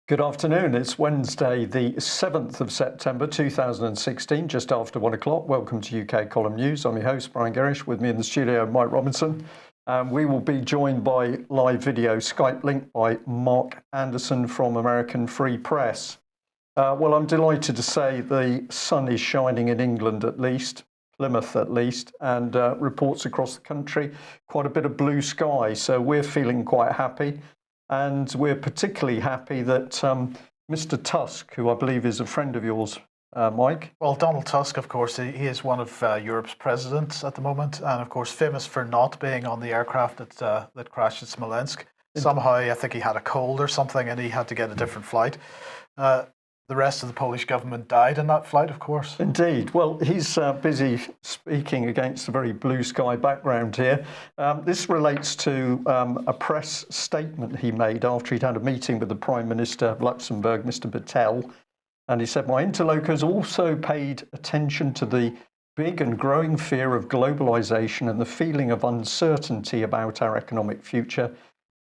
Good afternoon. It's Wednesday, the 7th of September 2016, just after 1 o'clock. Welcome to UK Column News. I'm your host, Brian Gerrish. With me in the studio, Mike Robinson. We will be joined by live video Skype link by Mark Anderson from American Free Press. Well, I'm delighted to say the sun is shining in England at least, Plymouth at least, and reports across the country, quite a bit of blue sky. So we're feeling quite happy. And we're particularly happy that Mr. Tusk, who I believe is a friend of yours, Mike. Well, Donald Tusk, of course, he is one of Europe's presidents at the moment, and of course famous for not being on the aircraft that crashed at Smolensk. Somehow, I think he had a cold or something, and he had to get a different flight. The rest of the Polish government died in that flight, of course. Indeed. Well, he's busy speaking against a very blue sky background here. This relates to a press statement he made after he'd had a meeting with the Prime Minister of Luxembourg, Mr. Betrayal. And he said, "My interlocutors also paid attention to the big and growing fear of globalization and the feeling of uncertainty about our economic future,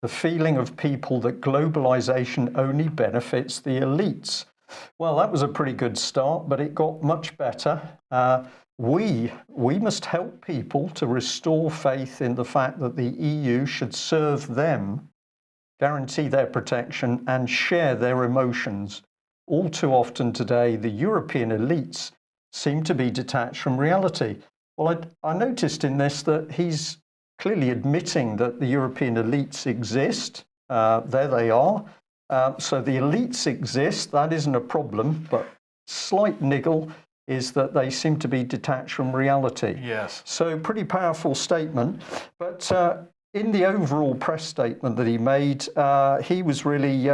the feeling of people that globalization only benefits the elites." Well, that was a pretty good start, but it got much better. We must help people to restore faith in the fact that the EU should serve them, guarantee their protection, and share their emotions. All too often today, the European elites seem to be detached from reality. Well, I noticed in this that he's clearly admitting that the European elites exist. There they are. So the elites exist, that isn't a problem, but slight niggle is that they seem to be detached from reality. Yes. So pretty powerful statement. But in the overall press statement that he made, he was really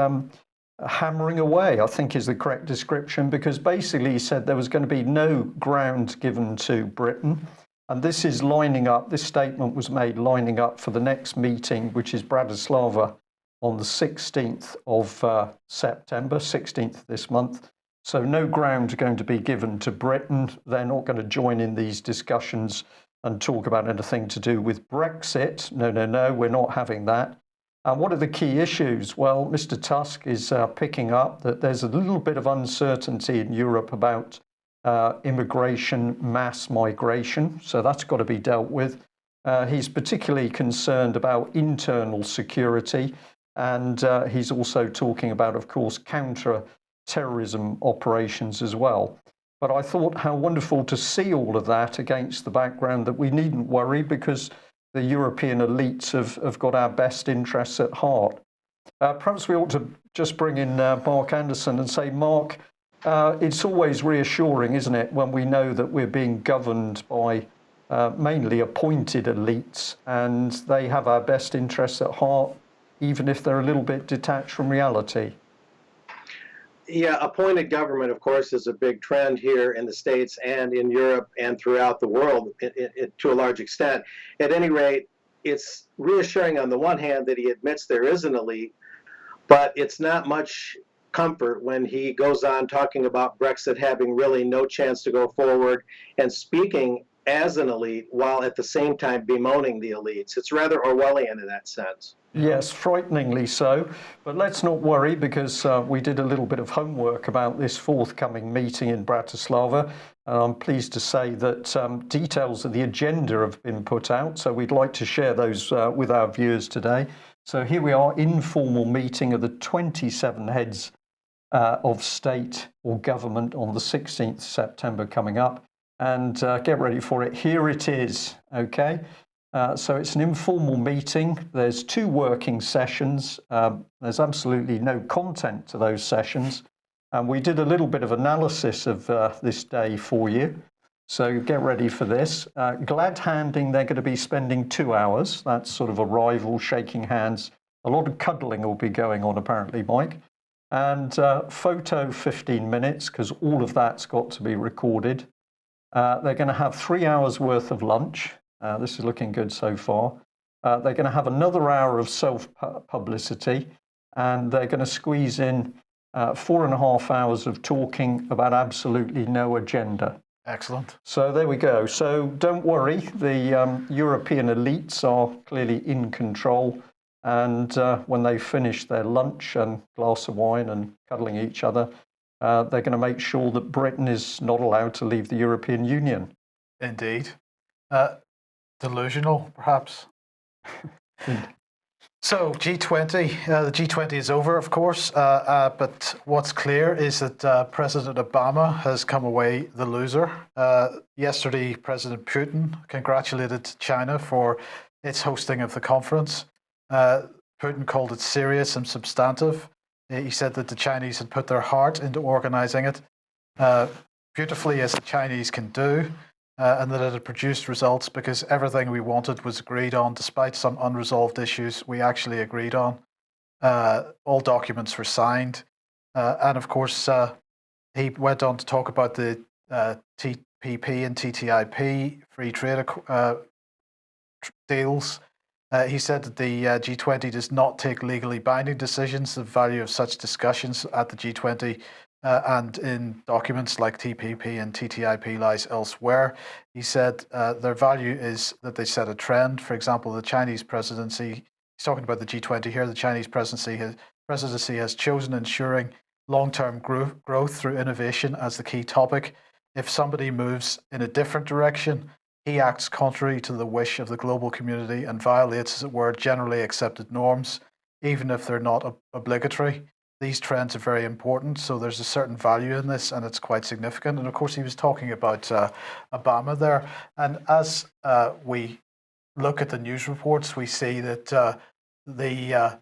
hammering away, I think is the correct description, because basically he said there was going to be no ground given to Britain. And this is lining up, this statement was made lining up for the next meeting, which is Bratislava, on the 16th of September, 16th this month. So no ground going to be given to Britain. They're not going to join in these discussions and talk about anything to do with Brexit. No, we're not having that. And what are the key issues? Well, Mr. Tusk is picking up that there's a little bit of uncertainty in Europe about immigration, mass migration. So that's got to be dealt with. He's particularly concerned about internal security. And he's also talking about, of course, counter-terrorism operations as well. But I thought how wonderful to see all of that against the background that we needn't worry because the European elites have got our best interests at heart. Perhaps we ought to just bring in Mark Anderson and say, Mark, it's always reassuring, isn't it, when we know that we're being governed by mainly appointed elites and they have our best interests at heart, even if they're a little bit detached from reality. Yeah, appointed government, of course, is a big trend here in the States and in Europe and throughout the world to a large extent. At any rate, it's reassuring on the one hand that he admits there is an elite, but it's not much comfort when he goes on talking about Brexit having really no chance to go forward and speaking as an elite while at the same time bemoaning the elites. It's rather Orwellian in that sense. Yes, frighteningly so. But let's not worry because we did a little bit of homework about this forthcoming meeting in Bratislava. And I'm pleased to say that details of the agenda have been put out. So we'd like to share those with our viewers today. So here we are, informal meeting of the 27 heads of state or government on the 16th September coming up. And get ready for it. Here it is, okay? So it's an informal meeting. There's 2 working sessions. There's absolutely no content to those sessions. And we did a little bit of analysis of this day for you. So get ready for this. Glad handing, they're going to be spending 2 hours. That's sort of arrival, shaking hands. A lot of cuddling will be going on, apparently, Mike. And photo 15 minutes, because all of that's got to be recorded. They're going to have 3 hours worth of lunch. This is looking good so far. They're going to have another hour of self-publicity, and they're going to squeeze in 4.5 hours of talking about absolutely no agenda. Excellent. So there we go. So don't worry, the European elites are clearly in control. And when they finish their lunch and glass of wine and cuddling each other, they're going to make sure that Britain is not allowed to leave the European Union. Indeed. Delusional, perhaps. So G20, the G20 is over, of course, but what's clear is that President Obama has come away the loser. Yesterday, President Putin congratulated China for its hosting of the conference. Putin called it serious and substantive. He said that the Chinese had put their heart into organizing it beautifully, as the Chinese can do, and that it had produced results because everything we wanted was agreed on, despite some unresolved issues we actually agreed on. All documents were signed. And of course, he went on to talk about the TPP and TTIP free trade deals. He said that the G20 does not take legally binding decisions. The value of such discussions at the G20 and in documents like TPP and TTIP lies elsewhere. He said their value is that they set a trend. For example, the Chinese presidency, he's talking about the G20 here, the Chinese presidency has chosen ensuring long-term growth through innovation as the key topic. If somebody moves in a different direction, he acts contrary to the wish of the global community and violates, as it were, generally accepted norms, even if they're not obligatory. These trends are very important, so there's a certain value in this, and it's quite significant. And of course, he was talking about Obama there. And as we look at the news reports, we see that the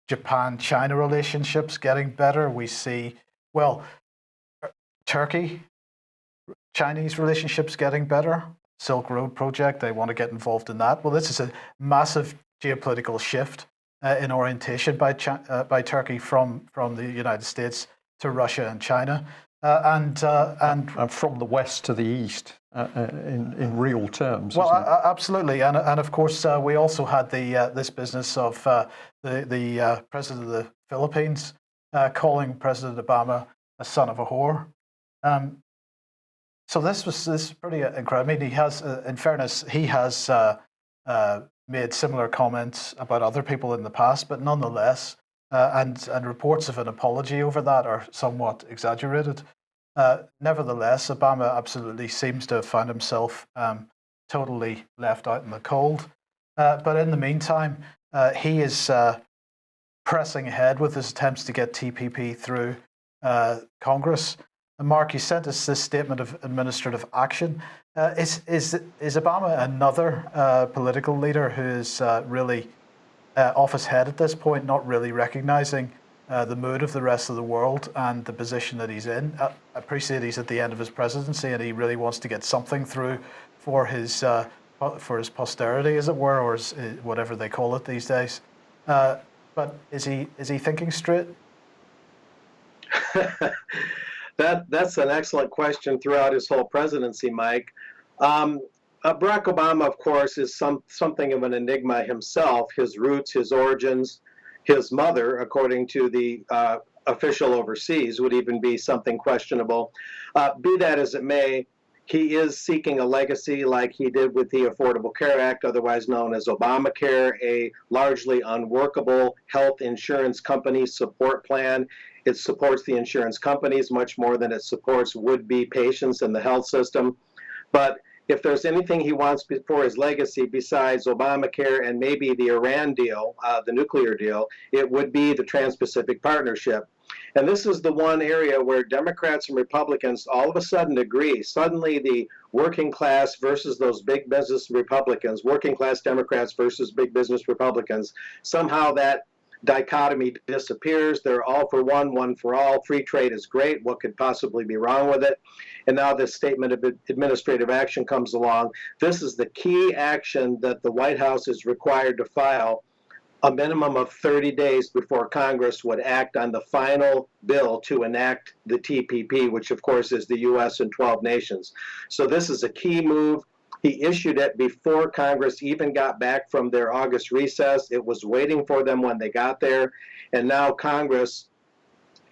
Japan-China relationship's getting better. We see, well, Turkey-Chinese relationships getting better. Silk Road project, they want to get involved in that. Well, this is a massive geopolitical shift in orientation by Turkey from the United States to Russia and China, and from the west to the east in real terms. Well, absolutely, and of course we also had this business of the president of the Philippines calling President Obama a son of a whore. So this is pretty incredible. I mean, he has, in fairness, he has made similar comments about other people in the past, but nonetheless, and reports of an apology over that are somewhat exaggerated. Nevertheless, Obama absolutely seems to have found himself totally left out in the cold. But in the meantime, he is pressing ahead with his attempts to get TPP through Congress. And Mark, you sent us this statement of administrative action. Is Obama another political leader who is really off his head at this point, not really recognizing the mood of the rest of the world and the position that he's in? I appreciate he's at the end of his presidency and he really wants to get something through for his posterity, as it were, or whatever they call it these days. But is he thinking straight? That's an excellent question throughout his whole presidency, Mike. Barack Obama, of course, is something of an enigma himself. His roots, his origins, his mother, according to the official overseas, would even be something questionable. Be that as it may, he is seeking a legacy like he did with the Affordable Care Act, otherwise known as Obamacare, a largely unworkable health insurance company support plan. It supports the insurance companies much more than it supports would-be patients in the health system. But if there's anything he wants for his legacy besides Obamacare and maybe the Iran deal, the nuclear deal, it would be the Trans-Pacific Partnership. And this is the one area where Democrats and Republicans all of a sudden agree. Suddenly the working class versus those big business Republicans, working class Democrats versus big business Republicans, somehow that dichotomy disappears. They're all for one for all. Free trade is great. What could possibly be wrong with it? And now this statement of administrative action comes along. This is the key action that the White House is required to file a minimum of 30 days before Congress would act on the final bill to enact the TPP, which of course is the U.S. and 12 nations. So this is a key move. He issued it before Congress even got back from their August recess. It was waiting for them when they got there. And now Congress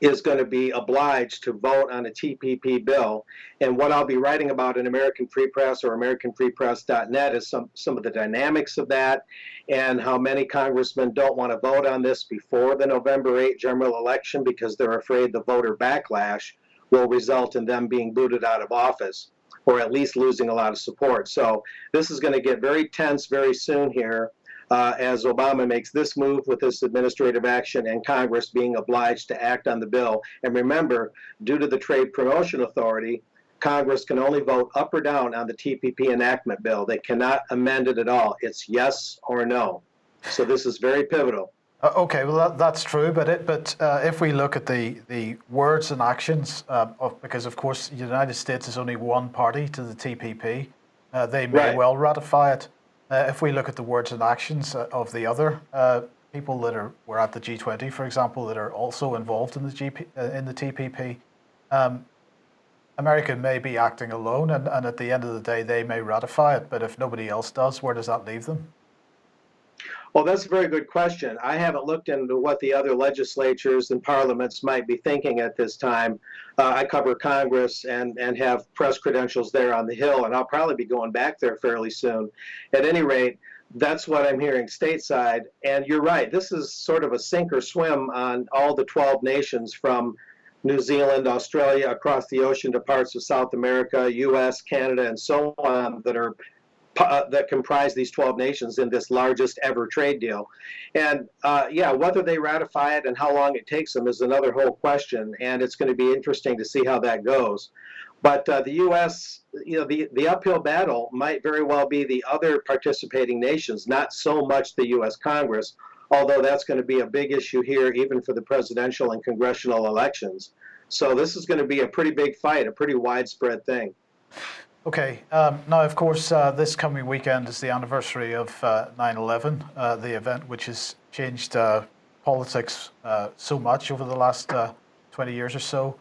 is going to be obliged to vote on a TPP bill. And what I'll be writing about in American Free Press or AmericanFreePress.net is some of the dynamics of that and how many congressmen don't want to vote on this before the November 8 general election because they're afraid the voter backlash will result in them being booted out of office or at least losing a lot of support. So this is going to get very tense very soon here. As Obama makes this move with this administrative action and Congress being obliged to act on the bill. And remember, due to the Trade Promotion Authority, Congress can only vote up or down on the TPP enactment bill. They cannot amend it at all. It's yes or no. So this is very pivotal. Okay, well that's true, but if we look at the words and actions, because of course the United States is only one party to the TPP, they may well ratify it. If we look at the words and actions of the other people that were at the G20, for example, that are also involved in the TPP, America may be acting alone, and at the end of the day, they may ratify it. But if nobody else does, where does that leave them? Well, that's a very good question. I haven't looked into what the other legislatures and parliaments might be thinking at this time. I cover Congress and have press credentials there on the Hill, and I'll probably be going back there fairly soon. At any rate, that's what I'm hearing stateside. And you're right, this is sort of a sink or swim on all the 12 nations from New Zealand, Australia, across the ocean to parts of South America, US, Canada, and so on that comprise these 12 nations in this largest ever trade deal. And whether they ratify it and how long it takes them is another whole question, and it's going to be interesting to see how that goes. But the U.S., the uphill battle might very well be the other participating nations, not so much the U.S. Congress, although that's going to be a big issue here even for the presidential and congressional elections. So this is going to be a pretty big fight, a pretty widespread thing. Okay. Now, of course, this coming weekend is the anniversary of 9/11, the event which has changed politics so much over the last 20 years or so.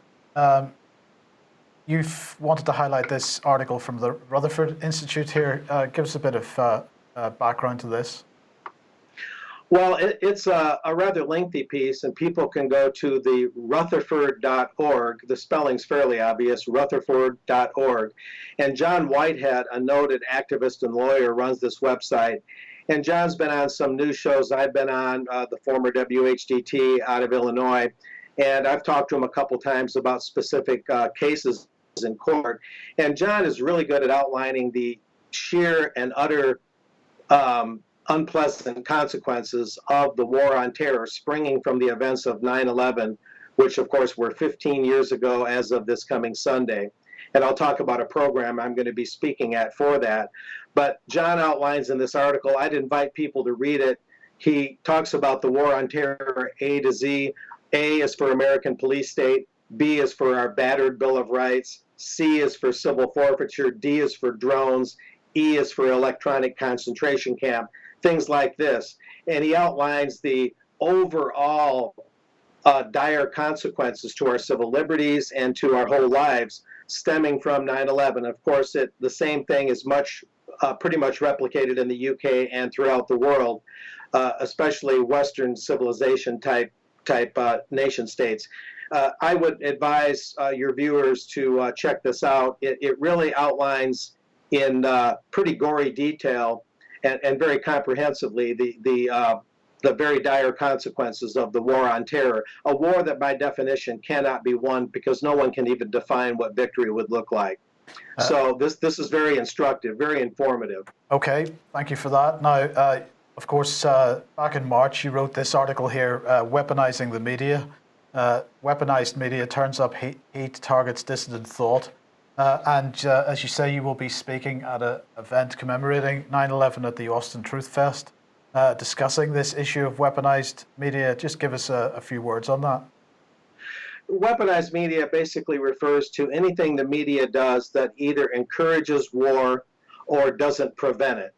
You've wanted to highlight this article from the Rutherford Institute here. Give us a bit of background to this. Well, it's a rather lengthy piece, and people can go to the Rutherford.org. The spelling's fairly obvious, Rutherford.org. And John Whitehead, a noted activist and lawyer, runs this website. And John's been on some news shows I've been on, the former WHDT out of Illinois. And I've talked to him a couple times about specific cases in court. And John is really good at outlining the sheer and utter unpleasant consequences of the war on terror springing from the events of 9/11, which of course were 15 years ago as of this coming Sunday. And I'll talk about a program I'm going to be speaking at for that. But John outlines in this article, I'd invite people to read it. He talks about the war on terror A to Z. A is for American police state, B is for our battered Bill of Rights, C is for civil forfeiture, D is for drones, E is for electronic concentration camp, things like this. And he outlines the overall dire consequences to our civil liberties and to our whole lives stemming from 9/11. Of course, the same thing is pretty much replicated in the UK and throughout the world, especially Western civilization type nation states. I would advise your viewers to check this out. It really outlines in pretty gory detail and very comprehensively the very dire consequences of the war on terror, a war that by definition cannot be won because no one can even define what victory would look like. So this is very instructive, very informative. Okay, thank you for that. Now, of course, back in March, you wrote this article here, Weaponizing the Media. Weaponized media turns up hate, targets dissident thought. And as you say, you will be speaking at an event commemorating 9/11 at the Austin Truth Fest, discussing this issue of weaponized media. Just give us a few words on that. Weaponized media basically refers to anything the media does that either encourages war or doesn't prevent it.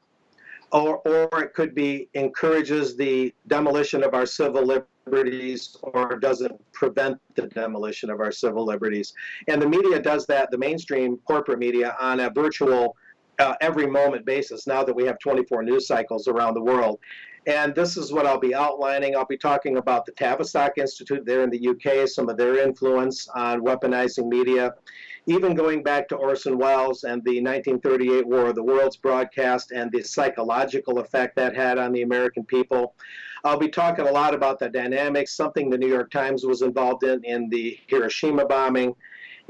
Or it could be encourages the demolition of our civil liberties or doesn't prevent the demolition of our civil liberties. And the media does that, the mainstream corporate media, on a virtual every moment basis now that we have 24 news cycles around the world. And this is what I'll be outlining. I'll be talking about the Tavistock Institute there in the UK, some of their influence on weaponizing media, even going back to Orson Welles and the 1938 War of the Worlds broadcast and the psychological effect that had on the American people. I'll be talking a lot about the dynamics, something the New York Times was involved in the Hiroshima bombing,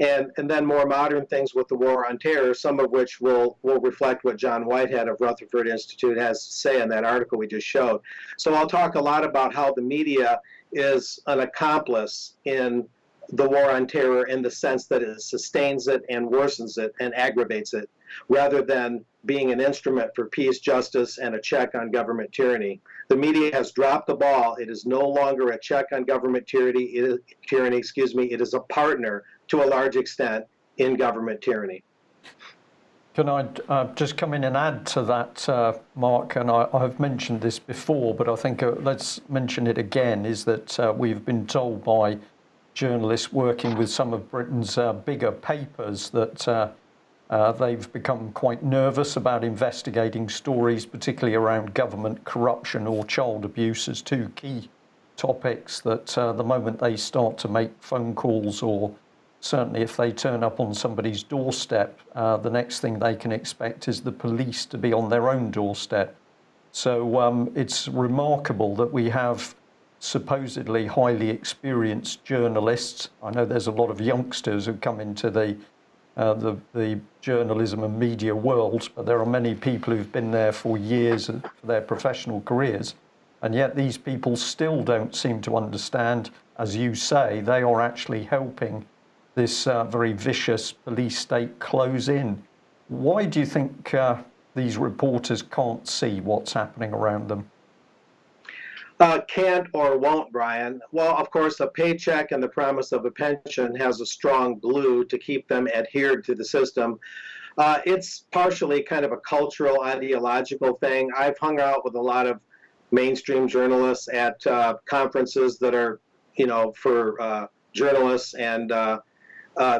and then more modern things with the War on Terror, some of which will reflect what John Whitehead of Rutherford Institute has to say in that article we just showed. So I'll talk a lot about how the media is an accomplice in the War on Terror in the sense that it sustains it and worsens it and aggravates it, rather than being an instrument for peace, justice, and a check on government tyranny. The media has dropped the ball. It is no longer a check on government tyranny. It is a partner to a large extent in government tyranny. Can I just come in and add to that, Mark? And I've mentioned this before, but I think let's mention it again, is that we've been told by journalists working with some of Britain's bigger papers that they've become quite nervous about investigating stories, particularly around government corruption or child abuse, as two key topics that the moment they start to make phone calls, or certainly if they turn up on somebody's doorstep, the next thing they can expect is the police to be on their own doorstep. So it's remarkable that we have supposedly highly experienced journalists. I know there's a lot of youngsters who come into the journalism and media world, but there are many people who've been there for years for their professional careers, and yet these people still don't seem to understand, as you say, they are actually helping this very vicious police state close in. Why do you think these reporters can't see what's happening around them? Can't or won't, Brian? Well, of course, a paycheck and the promise of a pension has a strong glue to keep them adhered to the system. It's partially kind of a cultural, ideological thing. I've hung out with a lot of mainstream journalists at conferences that are, for journalists and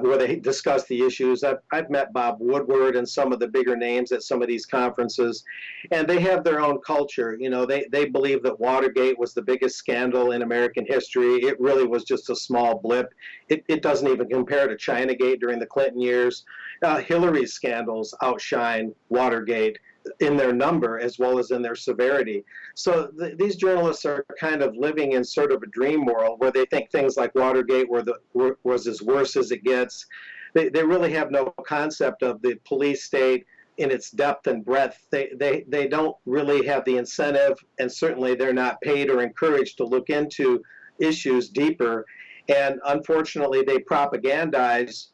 where they discuss the issues. I've met Bob Woodward and some of the bigger names at some of these conferences, and they have their own culture. They believe that Watergate was the biggest scandal in American history. It really was just a small blip. It doesn't even compare to Chinagate during the Clinton years. Hillary's scandals outshine Watergate in their number as well as in their severity. So these journalists are kind of living in sort of a dream world where they think things like Watergate was as worse as it gets. They really have no concept of the police state in its depth and breadth. They don't really have the incentive, and certainly they're not paid or encouraged to look into issues deeper. And unfortunately, they propagandize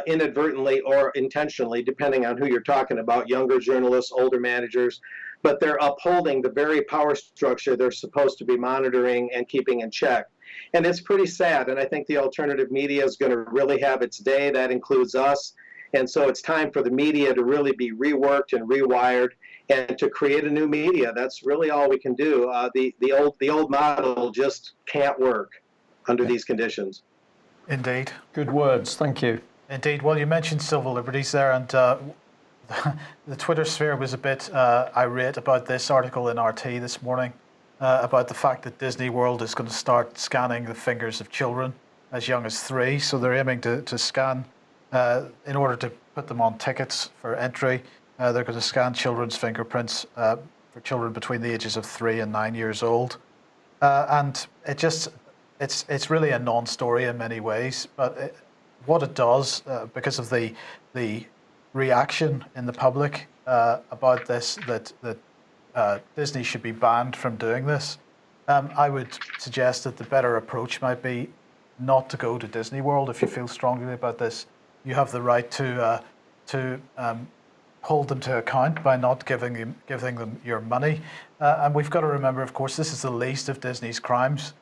inadvertently or intentionally, depending on who you're talking about, younger journalists, older managers, but they're upholding the very power structure they're supposed to be monitoring and keeping in check. And it's pretty sad, and I think the alternative media is going to really have its day. That includes us. And so it's time for the media to really be reworked and rewired and to create a new media. That's really all we can do. The old model just can't work under these conditions. Indeed. Good words. Thank you. Indeed. Well, you mentioned civil liberties there, and the Twitter sphere was a bit irate about this article in RT this morning about the fact that Disney World is going to start scanning the fingers of children as young as 3. So they're aiming to scan, in order to put them on tickets for entry, they're going to scan children's fingerprints for children between the ages of 3 and 9 years old. And it's really a non-story in many ways, but what it does, because of the reaction in the public about this, that Disney should be banned from doing this, I would suggest that the better approach might be not to go to Disney World if you feel strongly about this. You have the right to hold them to account by not giving them your money. And we've got to remember, of course, this is the least of Disney's crimes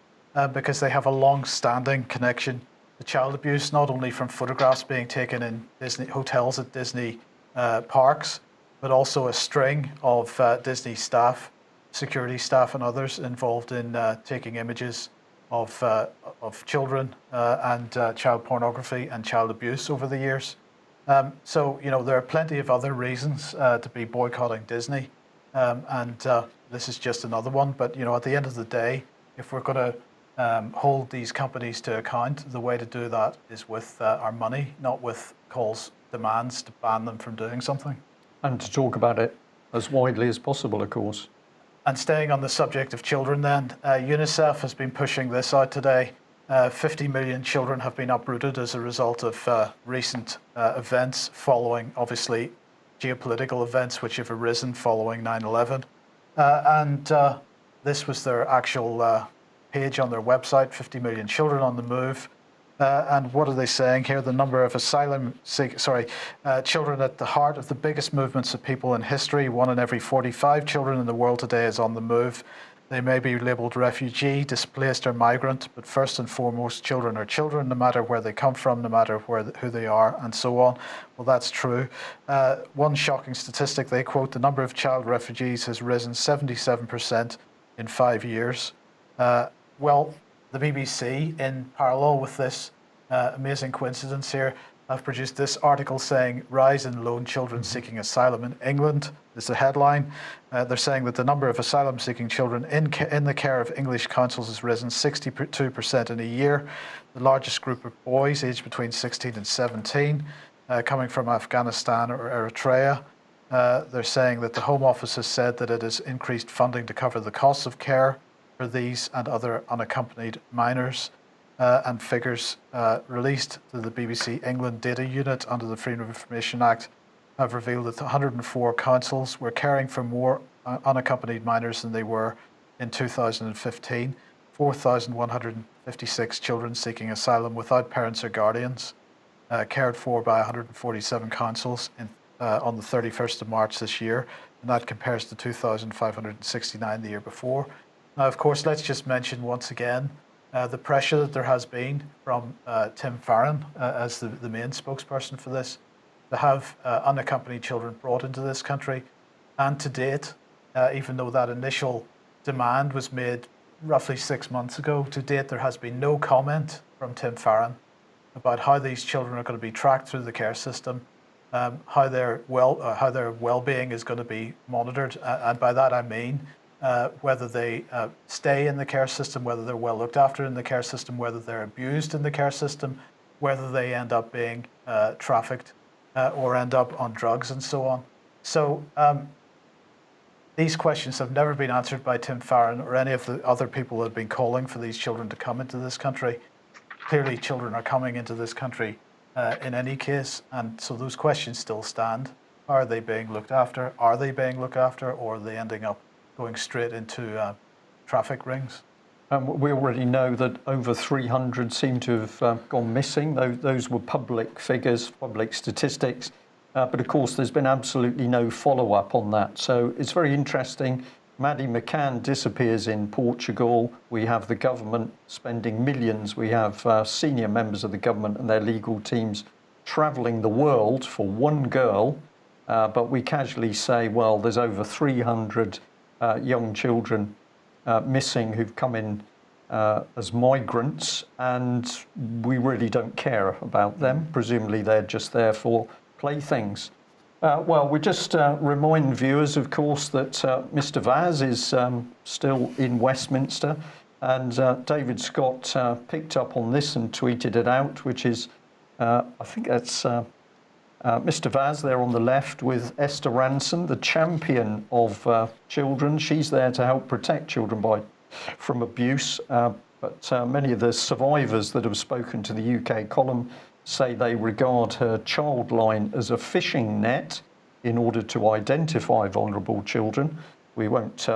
because they have a long-standing connection to child abuse, not only from photographs being taken in Disney hotels at Disney parks, but also a string of Disney staff, security staff and others involved in taking images of children and child pornography and child abuse over the years. So, there are plenty of other reasons to be boycotting Disney. And this is just another one. But, at the end of the day, if we're going to hold these companies to account, the way to do that is with our money, not with demands to ban them from doing something. And to talk about it as widely as possible, of course. And staying on the subject of children then, UNICEF has been pushing this out today. 50 million children have been uprooted as a result of recent events following, obviously, geopolitical events which have arisen following 9/11. And this was their actual page on their website, 50 million children on the move. And what are they saying here? The number of children at the heart of the biggest movements of people in history. 1 in every 45 children in the world today is on the move. They may be labelled refugee, displaced or migrant, but first and foremost, children are children, no matter where they come from, no matter who they are, and so on. Well, that's true. One shocking statistic they quote, the number of child refugees has risen 77% in 5 years. Well, the BBC, in parallel with this amazing coincidence here, have produced this article saying rise in lone children seeking asylum in England is the headline. They're saying that the number of asylum-seeking children in the care of English councils has risen 62% in a year. The largest group of boys aged between 16 and 17 coming from Afghanistan or Eritrea. They're saying that the Home Office has said that it has increased funding to cover the costs of care for these and other unaccompanied minors. And figures released to the BBC England data unit under the Freedom of Information Act have revealed that 104 councils were caring for more unaccompanied minors than they were in 2015. 4,156 children seeking asylum without parents or guardians cared for by 147 councils on the 31st of March this year, and that compares to 2,569 the year before. Now, of course, let's just mention once again the pressure that there has been from Tim Farron as the main spokesperson for this, to have unaccompanied children brought into this country. And to date, even though that initial demand was made roughly 6 months ago, to date there has been no comment from Tim Farron about how these children are going to be tracked through the care system, how their well-being is going to be monitored, and by that I mean whether they stay in the care system, whether they're well looked after in the care system, whether they're abused in the care system, whether they end up being trafficked or end up on drugs and so on. So these questions have never been answered by Tim Farron or any of the other people that have been calling for these children to come into this country. Clearly, children are coming into this country in any case, and so those questions still stand. Are they being looked after? Are they being looked after, or are they ending up going straight into traffic rings? We already know that over 300 seem to have gone missing. Those were public figures, public statistics. But of course, there's been absolutely no follow-up on that. So it's very interesting. Maddie McCann disappears in Portugal. We have the government spending millions. We have senior members of the government and their legal teams travelling the world for one girl. But we casually say, well, there's over 300 young children missing who've come in as migrants, and we really don't care about them. Presumably they're just there for playthings. Well, we just remind viewers, of course, that Mr. Vaz is still in Westminster, and David Scott picked up on this and tweeted it out, which is, I think that's Mr. Vaz there on the left with Esther Ranson, the champion of children. She's there to help protect children from abuse. But many of the survivors that have spoken to the UK column say they regard her Childline as a fishing net in order to identify vulnerable children. We won't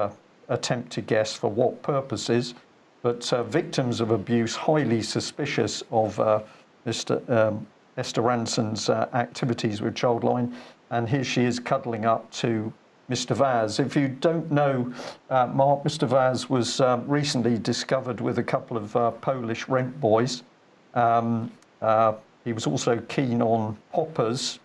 attempt to guess for what purposes, but victims of abuse highly suspicious of Esther Ranson's activities with Childline, and here she is cuddling up to Mr. Vaz. If you don't know, Mark, Mr. Vaz was recently discovered with a couple of Polish rent boys. He was also keen on poppers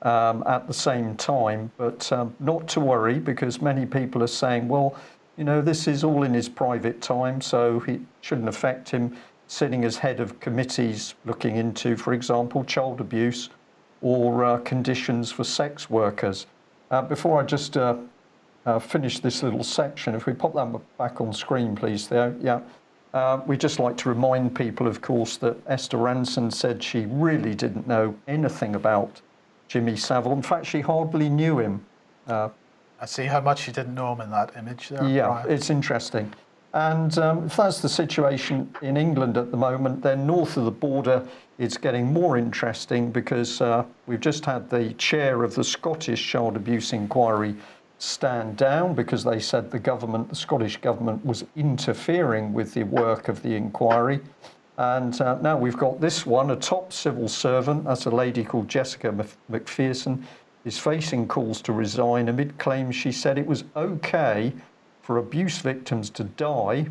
at the same time, but not to worry, because many people are saying, well, you know, this is all in his private time, so it shouldn't affect him sitting as head of committees looking into, for example, child abuse or conditions for sex workers. Before I just finish this little section, if we pop that back on screen, please, Theo. Yeah. We'd just like to remind people, of course, that Esther Ranson said she really didn't know anything about Jimmy Savile. In fact, she hardly knew him. I see how much you didn't know him in that image there. Yeah, Brian. it's interesting. And if that's the situation in England at the moment, then north of the border, it's getting more interesting because we've just had the chair of the Scottish Child Abuse Inquiry stand down because they said the Scottish government was interfering with the work of the inquiry. And now we've got this one, a top civil servant, that's a lady called Jessica McPherson, is facing calls to resign amid claims she said it was okay for abuse victims to die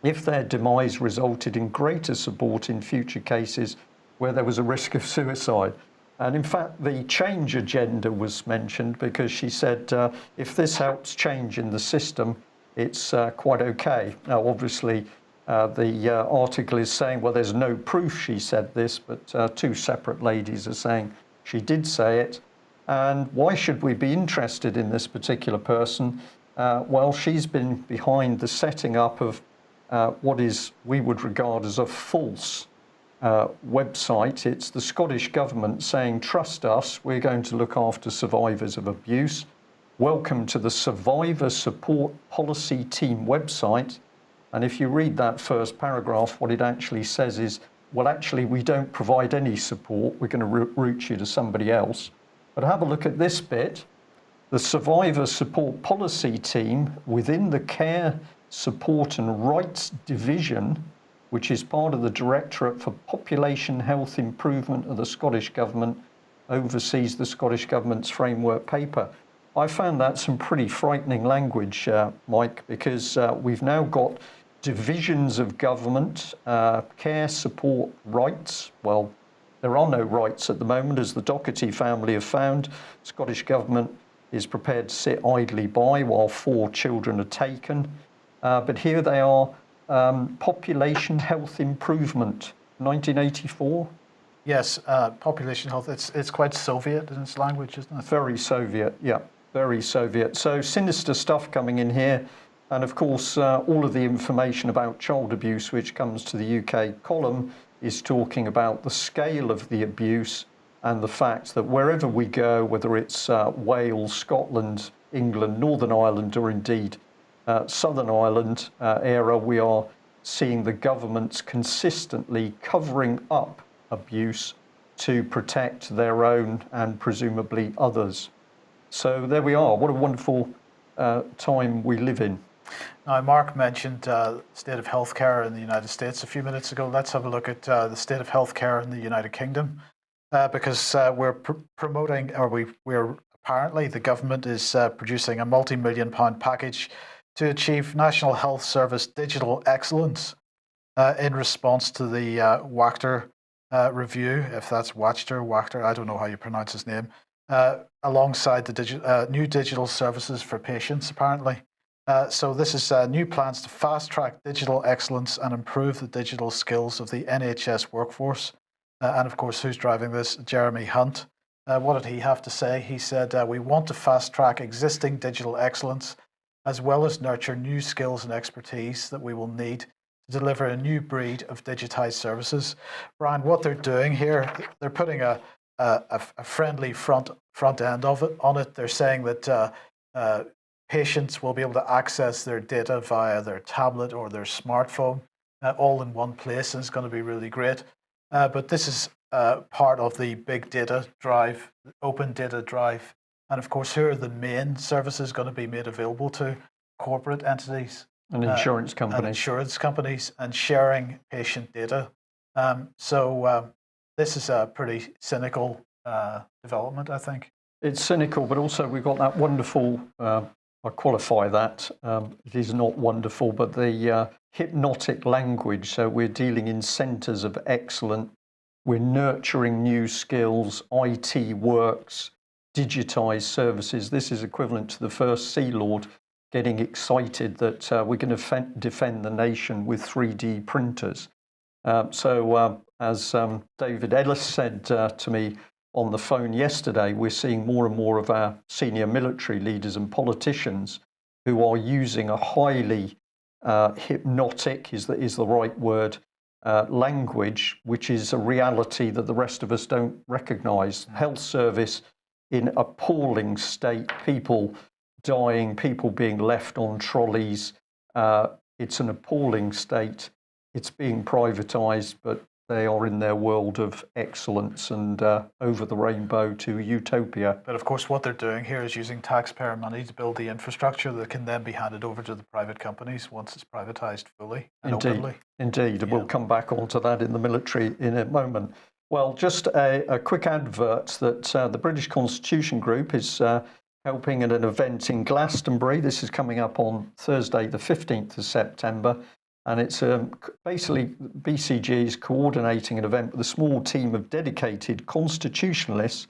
if their demise resulted in greater support in future cases where there was a risk of suicide. And in fact, the change agenda was mentioned because she said if this helps change in the system, it's quite okay. Now, obviously, the article is saying, well, there's no proof she said this, but two separate ladies are saying she did say it. And why should we be interested in this particular person? Well, she's been behind the setting up of what we would regard as a false website. It's the Scottish government saying, trust us, we're going to look after survivors of abuse. Welcome to the Survivor Support Policy Team website. And if you read that first paragraph, what it actually says is, well, actually, we don't provide any support. We're going to route you to somebody else. But have a look at this bit. The Survivor Support Policy Team within the Care, Support and Rights Division, which is part of the Directorate for Population Health Improvement of the Scottish Government, oversees the Scottish Government's framework paper. I found that some pretty frightening language, Mike, because we've now got divisions of government, care, support, rights. Well, there are no rights at the moment, as the Doherty family have found. Scottish Government is prepared to sit idly by while 4 children are taken. But here they are, Population Health Improvement, 1984. Yes, population health. It's quite Soviet in its language, isn't it? Very Soviet, yeah, very Soviet. So sinister stuff coming in here. And of course, all of the information about child abuse, which comes to the UK column, is talking about the scale of the abuse and the fact that wherever we go, whether it's Wales, Scotland, England, Northern Ireland, or indeed Southern Ireland area, we are seeing the governments consistently covering up abuse to protect their own and presumably others. So there we are. What a wonderful time we live in. Now, Mark mentioned the state of healthcare in the United States a few minutes ago. Let's have a look at the state of healthcare in the United Kingdom, because we're promoting, or we're apparently the government is producing a multi-million-pound package to achieve National Health Service digital excellence in response to the Wachter review, if that's Wachter, I don't know how you pronounce his name, alongside the new digital services for patients, apparently. So this is new plans to fast-track digital excellence and improve the digital skills of the NHS workforce. And of course, who's driving this? Jeremy Hunt. What did he have to say? He said, we want to fast-track existing digital excellence, as well as nurture new skills and expertise that we will need to deliver a new breed of digitized services. Brian, what they're doing here, they're putting a friendly front end of it on it. They're saying that patients will be able to access their data via their tablet or their smartphone, all in one place, and it's going to be really great. But this is part of the big data drive, open data drive. And of course, who are the main services going to be made available to? Corporate entities. And insurance companies. And insurance companies, and sharing patient data. So this is a pretty cynical development, I think. It's cynical, but also we've got that wonderful, I qualify that, it is not wonderful, but the hypnotic language. So we're dealing in centres of excellence. We're nurturing new skills, IT works, digitised services. This is equivalent to the first Sea Lord getting excited that we're going to defend the nation with 3D printers. So as David Ellis said to me on the phone yesterday, we're seeing more and more of our senior military leaders and politicians who are using a highly hypnotic, is the right word, language, which is a reality that the rest of us don't recognise. Health service in appalling state, people dying, people being left on trolleys. It's an appalling state. It's being privatised, but they are in their world of excellence and over the rainbow to utopia. But of course, what they're doing here is using taxpayer money to build the infrastructure that can then be handed over to the private companies once it's privatised fully and openly. Indeed. We'll come back onto that in the military in a moment. Well, just a quick advert that the British Constitution Group is helping at an event in Glastonbury. This is coming up on Thursday, the 15th of September. And it's basically B.C.G is coordinating an event with a small team of dedicated constitutionalists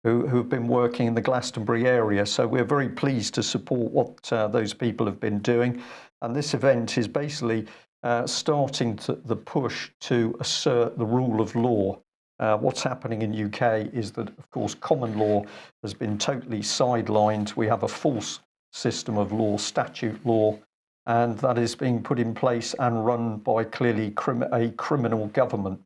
who have been working in the Glastonbury area. So we're very pleased to support what those people have been doing. And this event is basically starting the push to assert the rule of law. What's happening in UK is that, of course, common law has been totally sidelined. We have a false system of law, statute law, and that is being put in place and run by clearly a criminal government.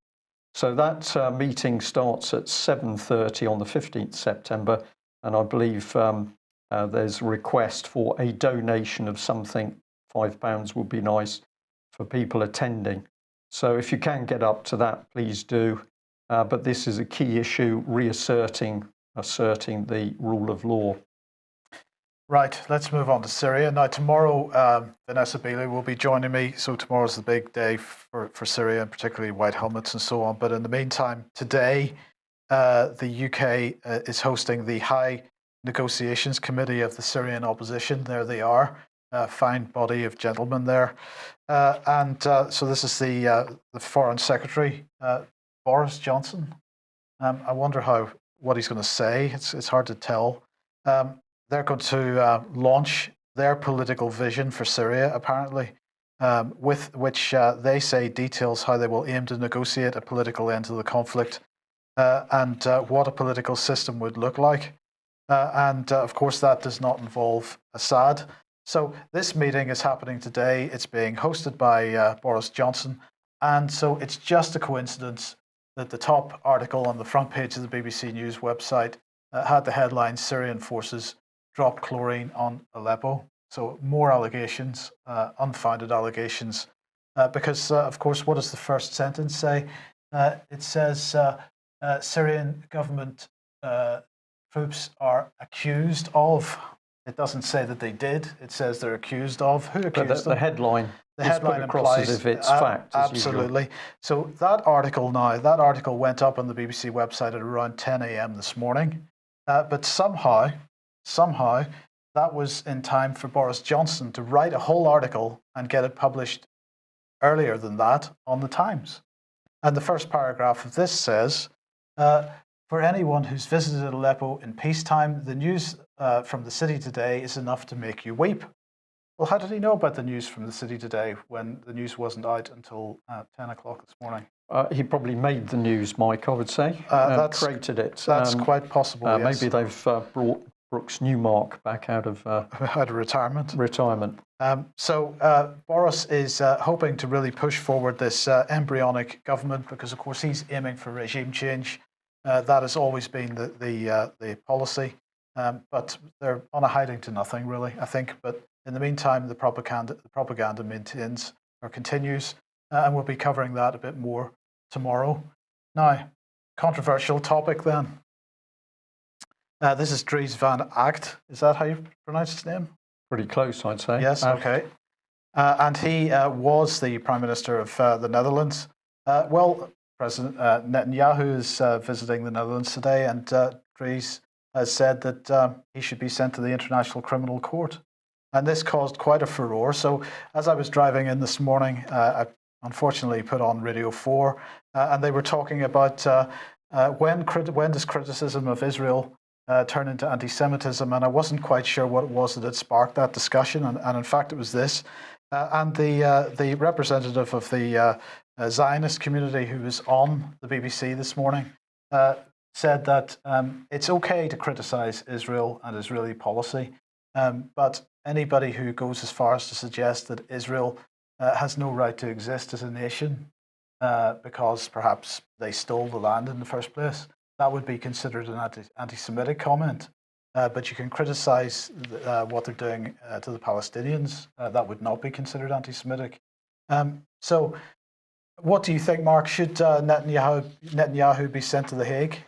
So that meeting starts at 7:30 on the 15th September, and I believe there's a request for a donation of something. £5 would be nice for people attending. So if you can get up to that, please do. But this is a key issue, asserting the rule of law. Right, let's move on to Syria. Now, tomorrow, Vanessa Beeley will be joining me. So tomorrow's the big day for Syria, and particularly white helmets and so on. But in the meantime, today, the UK is hosting the High Negotiations Committee of the Syrian opposition. There they are, a fine body of gentlemen there. So this is the Foreign Secretary, Boris Johnson. I wonder what he's going to say. It's hard to tell. They're going to launch their political vision for Syria, apparently, with which they say details how they will aim to negotiate a political end to the conflict and what a political system would look like. Of course, that does not involve Assad. So this meeting is happening today. It's being hosted by Boris Johnson. And so it's just a coincidence that the top article on the front page of the BBC News website had the headline, Syrian forces drop chlorine on Aleppo. So more allegations, unfounded allegations, because, of course, what does the first sentence say? It says Syrian government troops are accused of. It doesn't say that they did. It says they're accused of. Who accused them? The headline headline put across implies, as if it's fact. Absolutely. So that article went up on the BBC website at around 10 a.m. this morning. But somehow, that was in time for Boris Johnson to write a whole article and get it published earlier than that on the Times. And the first paragraph of this says, for anyone who's visited Aleppo in peacetime, the news from the city today is enough to make you weep. Well, how did he know about the news from the city today when the news wasn't out until 10 o'clock this morning? He probably made the news, Mike, I would say. Created it. That's quite possible, yes. Maybe they've brought Brooks Newmark back out of retirement. So Boris is hoping to really push forward this embryonic government because, of course, he's aiming for regime change. That has always been the policy. But they're on a hiding to nothing, really, I think. But in the meantime, the propaganda maintains or continues, and we'll be covering that a bit more tomorrow. Now, controversial topic then. This is Dries van Acht. Is that how you pronounce his name? Pretty close, I'd say. Yes, okay. And he was the Prime Minister of the Netherlands. President Netanyahu is visiting the Netherlands today, and Dries has said that he should be sent to the International Criminal Court. And this caused quite a furore. So as I was driving in this morning, I unfortunately put on Radio 4, and they were talking about when does criticism of Israel turn into anti-Semitism, and I wasn't quite sure what it was that had sparked that discussion, and in fact it was this. And the representative of the Zionist community who was on the BBC this morning said that it's okay to criticize Israel and Israeli policy, but anybody who goes as far as to suggest that Israel has no right to exist as a nation because perhaps they stole the land in the first place, that would be considered an anti-Semitic comment. But you can criticize what they're doing to the Palestinians. That would not be considered anti-Semitic. So what do you think, Mark? Should Netanyahu be sent to The Hague?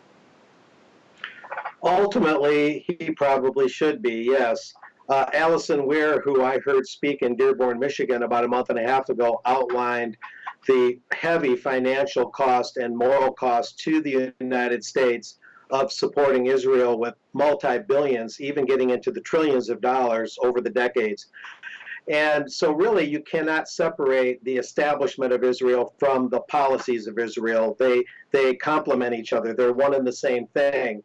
Ultimately, he probably should be, yes. Alison Weir, who I heard speak in Dearborn, Michigan about a month and a half ago, outlined the heavy financial cost and moral cost to the United States of supporting Israel with multi-billions, even getting into the trillions of dollars over the decades. And so really you cannot separate the establishment of Israel from the policies of Israel. They complement each other. They're one and the same thing.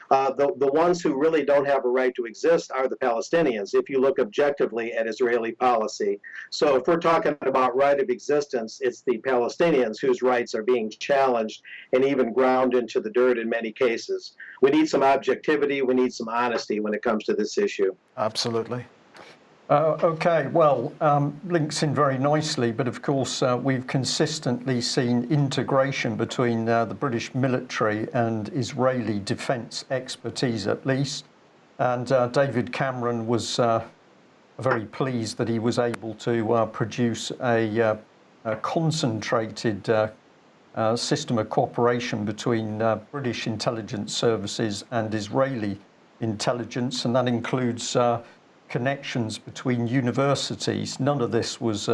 The ones who really don't have a right to exist are the Palestinians, if you look objectively at Israeli policy. So if we're talking about right of existence, it's the Palestinians whose rights are being challenged and even ground into the dirt in many cases. We need some objectivity, we need some honesty when it comes to this issue. Absolutely. Okay, well, links in very nicely, but of course we've consistently seen integration between the British military and Israeli defence expertise, at least. And David Cameron was very pleased that he was able to produce a concentrated system of cooperation between British intelligence services and Israeli intelligence, and that includes connections between universities. None of this was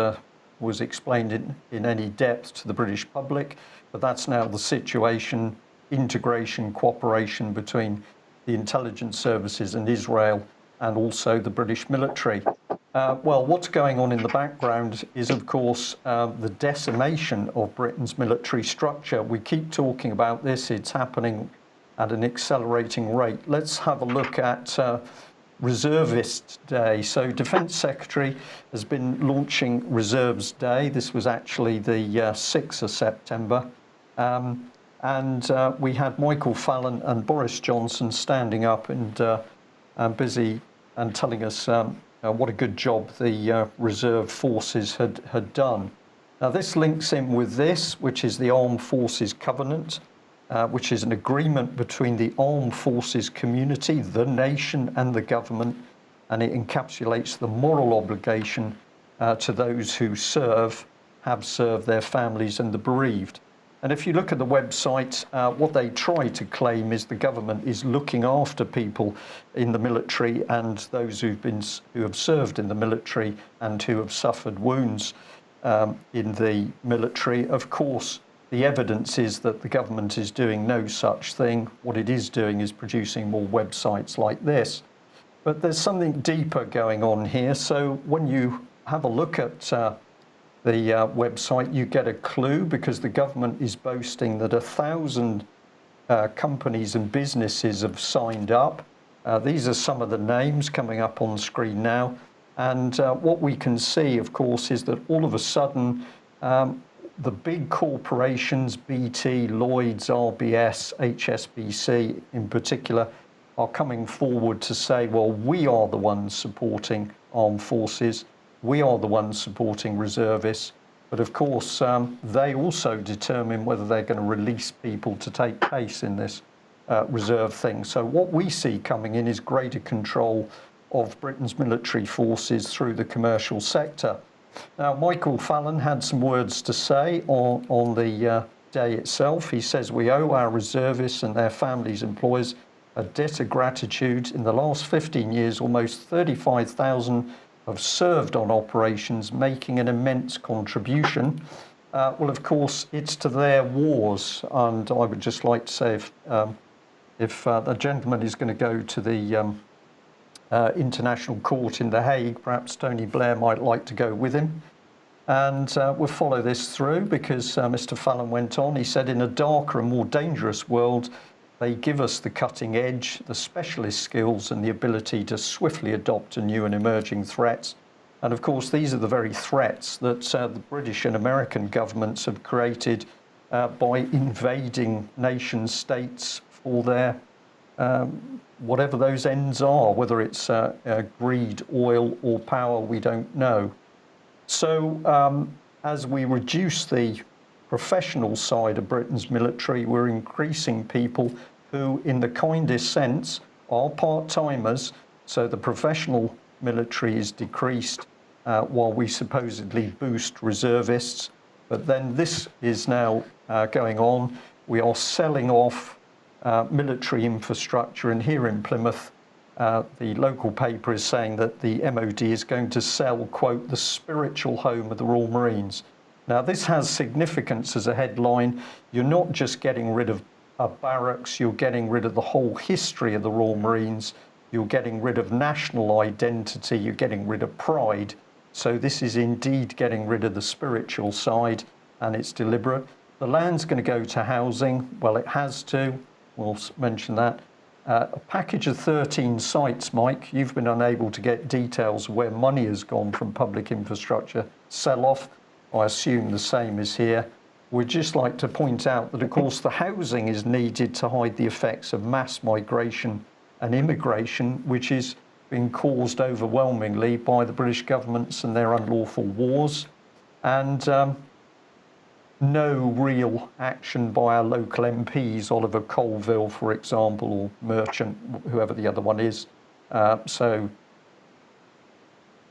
explained in any depth to the British public, but that's now the situation: integration, cooperation between the intelligence services and Israel, and also the British military. Well, what's going on in the background is, of course, the decimation of Britain's military structure. We keep talking about this. It's happening at an accelerating rate. Let's have a look at Reservist Day. So Defence Secretary has been launching Reserves Day. This was actually the 6th of September. And we had Michael Fallon and Boris Johnson standing up and busy and telling us what a good job the reserve forces had done. Now this links in with this, which is the Armed Forces Covenant, which is an agreement between the armed forces community, the nation and the government, and it encapsulates the moral obligation to those who have served their families and the bereaved. And if you look at the website, what they try to claim is the government is looking after people in the military and those who have served in the military and who have suffered wounds in the military. Of course, the evidence is that the government is doing no such thing. What it is doing is producing more websites like this. But there's something deeper going on here. So when you have a look at the website, you get a clue, because the government is boasting that 1,000 companies and businesses have signed up. These are some of the names coming up on screen now. And what we can see, of course, is that all of a sudden, the big corporations, BT, Lloyds, RBS, HSBC in particular, are coming forward to say, well, we are the ones supporting armed forces, we are the ones supporting reservists. But of course, they also determine whether they're going to release people to take place in this reserve thing. So what we see coming in is greater control of Britain's military forces through the commercial sector. Now, Michael Fallon had some words to say on the day itself. He says, we owe our reservists and their families, employers, a debt of gratitude. In the last 15 years, almost 35,000 have served on operations, making an immense contribution. Well, of course, it's to their wars. And I would just like to say, if the gentleman is going to go to the International Court in The Hague, perhaps Tony Blair might like to go with him. And we'll follow this through, because Mr. Fallon went on. He said, in a darker and more dangerous world, they give us the cutting edge, the specialist skills and the ability to swiftly adopt to new and emerging threats. And of course, these are the very threats that the British and American governments have created by invading nation states, for their whatever those ends are, whether it's greed, oil, or power, we don't know. So as we reduce the professional side of Britain's military, we're increasing people who, in the kindest sense, are part-timers. So the professional military is decreased while we supposedly boost reservists. But then this is now going on. We are selling off military infrastructure, and here in Plymouth, the local paper is saying that the MOD is going to sell, quote, the spiritual home of the Royal Marines. Now, this has significance as a headline. You're not just getting rid of barracks, you're getting rid of the whole history of the Royal Marines, you're getting rid of national identity, you're getting rid of pride. So this is indeed getting rid of the spiritual side, and it's deliberate. The land's going to go to housing. Well, it has to. We'll mention that. A package of 13 sites, Mike. You've been unable to get details of where money has gone from public infrastructure sell-off. I assume the same is here. We'd just like to point out that, of course, the housing is needed to hide the effects of mass migration and immigration, which is being caused overwhelmingly by the British governments and their unlawful wars. And no real action by our local MPs, Oliver Colville, for example, or Merchant, whoever the other one is. So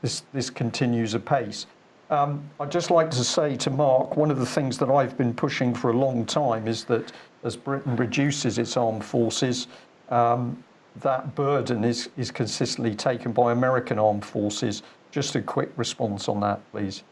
this continues apace. I'd just like to say to Mark, one of the things that I've been pushing for a long time is that as Britain reduces its armed forces, that burden is consistently taken by American armed forces. Just a quick response on that, please.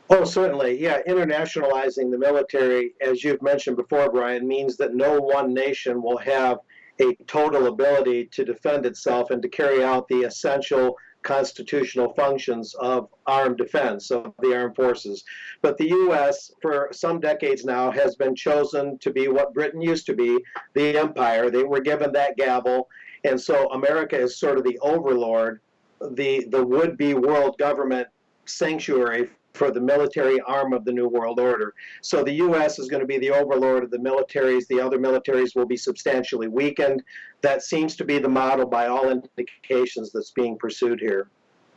Oh, certainly. Yeah, internationalizing the military, as you've mentioned before, Brian, means that no one nation will have a total ability to defend itself and to carry out the essential constitutional functions of armed defense, of the armed forces. But the U.S., for some decades now, has been chosen to be what Britain used to be, the empire. They were given that gavel. And so America is sort of the overlord, the would-be world government sanctuary for the military arm of the New World Order. So the U.S. is going to be the overlord of the militaries. The other militaries will be substantially weakened. That seems to be the model by all indications that's being pursued here.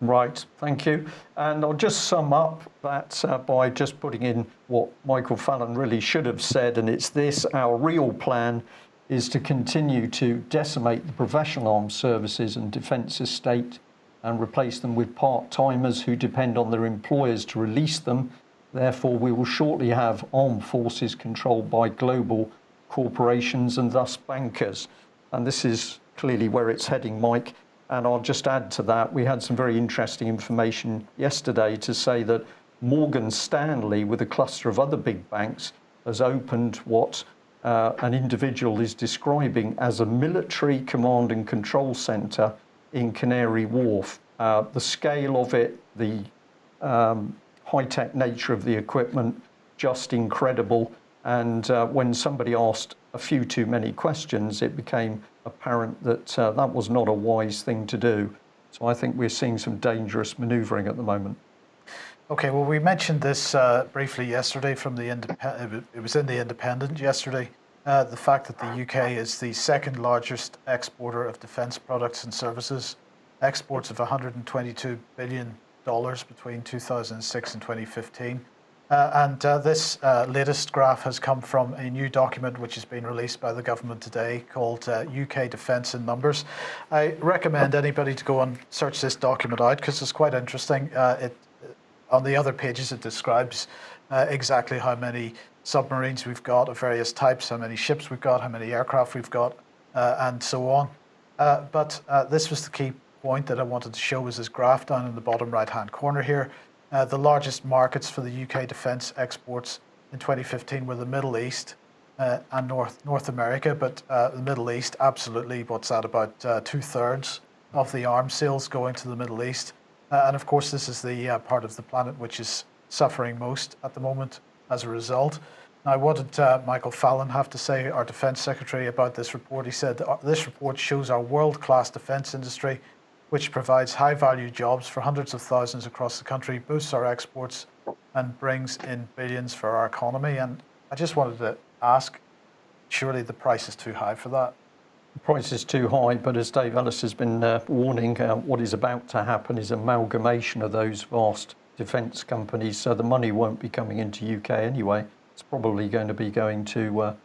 Right, thank you. And I'll just sum up that by just putting in what Michael Fallon really should have said, and it's this: our real plan is to continue to decimate the professional armed services and defence estate and replace them with part-timers who depend on their employers to release them. Therefore, we will shortly have armed forces controlled by global corporations and thus bankers. And this is clearly where it's heading, Mike. And I'll just add to that, we had some very interesting information yesterday to say that Morgan Stanley, with a cluster of other big banks, has opened what an individual is describing as a military command and control centre in Canary Wharf. The scale of it, the high-tech nature of the equipment, just incredible. And when somebody asked a few too many questions, it became apparent that that was not a wise thing to do. So I think we're seeing some dangerous manoeuvring at the moment. Okay, well, we mentioned this briefly yesterday from the Independent. It was in the Independent yesterday. The fact that the UK is the second largest exporter of defence products and services, exports of $122 billion between 2006 and 2015. This latest graph has come from a new document which has been released by the government today called UK Defence in Numbers. I recommend anybody to go and search this document out because it's quite interesting. On the other pages it describes exactly how many submarines we've got of various types, how many ships we've got, how many aircraft we've got, and so on. But this was the key point that I wanted to show, was this graph down in the bottom right-hand corner here. The largest markets for the UK defence exports in 2015 were the Middle East and North America, but the Middle East, absolutely, what's that, about 2/3 of the arms sales going to the Middle East. And of course, this is the part of the planet which is suffering most at the moment as a result. Now, what did Michael Fallon have to say, our Defence Secretary, about this report? He said, this report shows our world-class defence industry, which provides high-value jobs for hundreds of thousands across the country, boosts our exports and brings in billions for our economy. And I just wanted to ask, surely the price is too high for that. The price is too high, but as Dave Ellis has been warning, what is about to happen is amalgamation of those vast defence companies, so the money won't be coming into UK anyway. It's probably going to be going to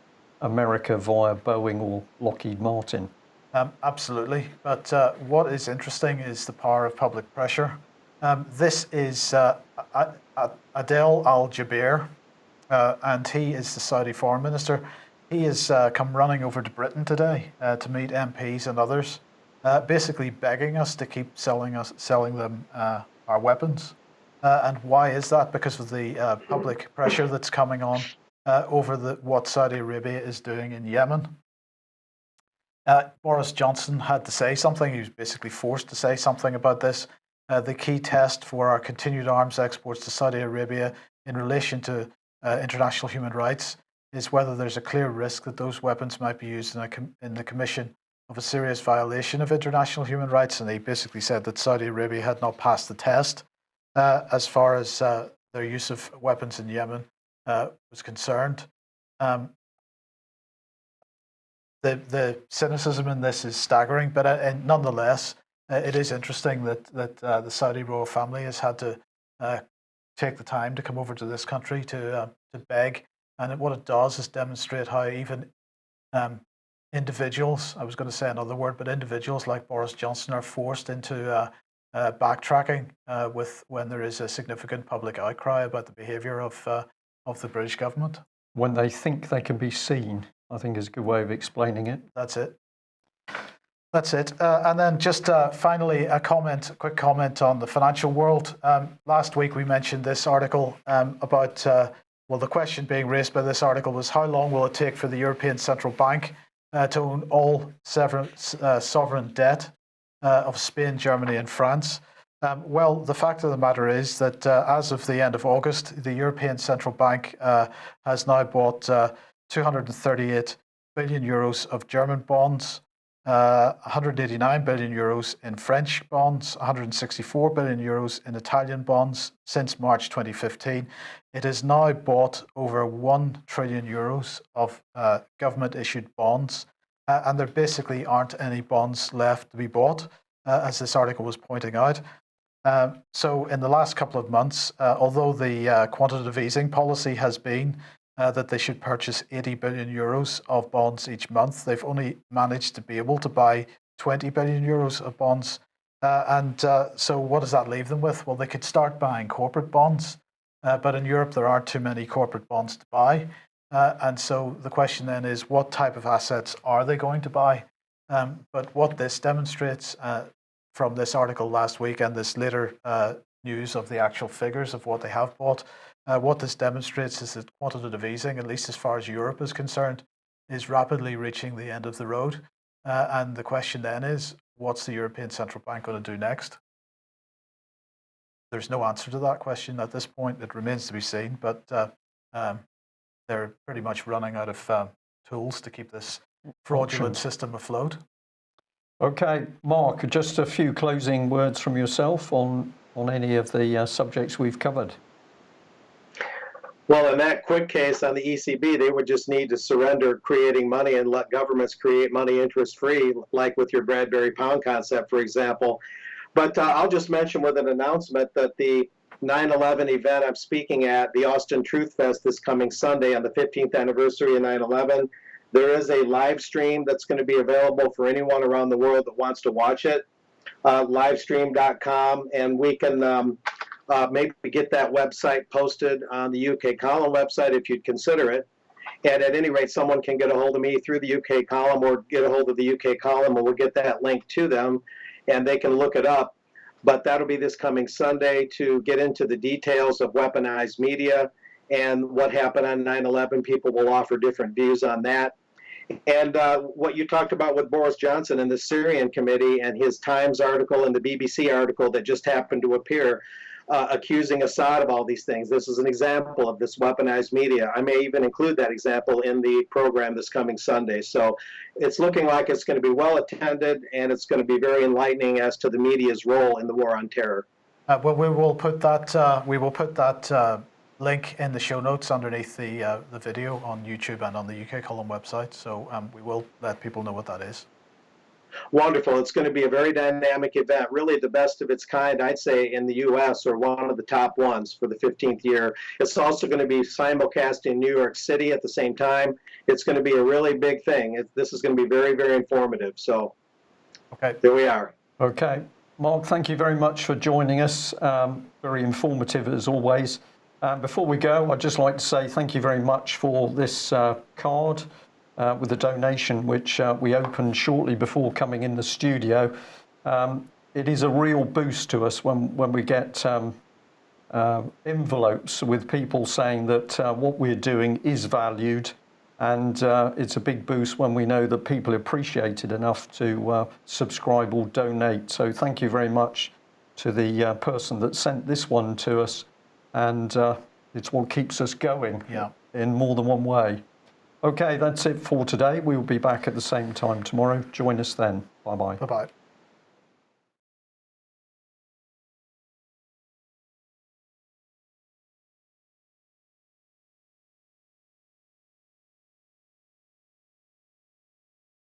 America via Boeing or Lockheed Martin. Absolutely, but what is interesting is the power of public pressure. This is Adel Al-Jubeir, and he is the Saudi foreign minister. He has come running over to Britain today to meet MPs and others, basically begging us to keep selling them our weapons. And why is that? Because of the public pressure that's coming on over what Saudi Arabia is doing in Yemen. Boris Johnson had to say something. He was basically forced to say something about this. The key test for our continued arms exports to Saudi Arabia in relation to international human rights is whether there's a clear risk that those weapons might be used in the commission of a serious violation of international human rights. And he basically said that Saudi Arabia had not passed the test as far as their use of weapons in Yemen was concerned. The cynicism in this is staggering, but nonetheless, it is interesting that the Saudi royal family has had to take the time to come over to this country to beg. And what it does is demonstrate how even individuals, I was going to say another word, but individuals like Boris Johnson are forced into backtracking when there is a significant public outcry about the behaviour of the British government. When they think they can be seen, I think is a good way of explaining it. That's it. And then just finally, a quick comment on the financial world. Last week we mentioned this article about the question being raised by this article was how long will it take for the European Central Bank to own all sovereign debt of Spain, Germany and France? Well, the fact of the matter is that as of the end of August, the European Central Bank has now bought 238 billion euros of German bonds, 189 billion euros in French bonds, 164 billion euros in Italian bonds since March 2015. It has now bought over 1 trillion euros of government-issued bonds, and there basically aren't any bonds left to be bought, as this article was pointing out. So in the last couple of months, although the quantitative easing policy has been that they should purchase 80 billion euros of bonds each month, they've only managed to be able to buy 20 billion euros of bonds. So what does that leave them with? Well, they could start buying corporate bonds, but in Europe there aren't too many corporate bonds to buy. And so the question then is, what type of assets are they going to buy? But what this demonstrates from this article last week and this later news of the actual figures of what they have bought, what this demonstrates is that quantitative easing, at least as far as Europe is concerned, is rapidly reaching the end of the road. And the question then is, what's the European Central Bank going to do next? There's no answer to that question at this point. It remains to be seen, but they're pretty much running out of tools to keep this fraudulent system afloat. Okay, Mark, just a few closing words from yourself on any of the subjects we've covered. Well, in that quick case on the ECB, they would just need to surrender creating money and let governments create money interest-free, like with your Bradbury Pound concept, for example. But I'll just mention with an announcement that the 9/11 event I'm speaking at, the Austin Truth Fest, this coming Sunday on the 15th anniversary of 9/11. There is a live stream that's going to be available for anyone around the world that wants to watch it, livestream.com, and we can maybe get that website posted on the UK Column website if you'd consider it. And at any rate, someone can get a hold of me through the UK Column or get a hold of the UK Column, and we'll get that link to them, and they can look it up. But that'll be this coming Sunday to get into the details of weaponized media and what happened on 9/11. People will offer different views on that. And what you talked about with Boris Johnson and the Syrian committee and his Times article and the BBC article that just happened to appear, accusing Assad of all these things. This is an example of this weaponized media. I may even include that example in the program this coming Sunday. So it's looking like it's going to be well attended, and it's going to be very enlightening as to the media's role in the war on terror. Well, we will put that link in the show notes underneath the video on YouTube and on the UK Column website. So we will let people know what that is. Wonderful. It's going to be a very dynamic event, really the best of its kind, I'd say, in the U.S. or one of the top ones for the 15th year. It's also going to be simulcast in New York City at the same time. It's going to be a really big thing. This is going to be very, very informative. So okay, there we are. Okay. Mark, thank you very much for joining us. Very informative as always. Before we go, I'd just like to say thank you very much for this card with the donation, which we opened shortly before coming in the studio. It is a real boost to us when we get envelopes with people saying that what we're doing is valued, and it's a big boost when we know that people appreciate it enough to subscribe or donate. So thank you very much to the person that sent this one to us, and it's what keeps us going in more than one way. Okay, that's it for today. We'll be back at the same time tomorrow. Join us then. Bye-bye. Bye-bye.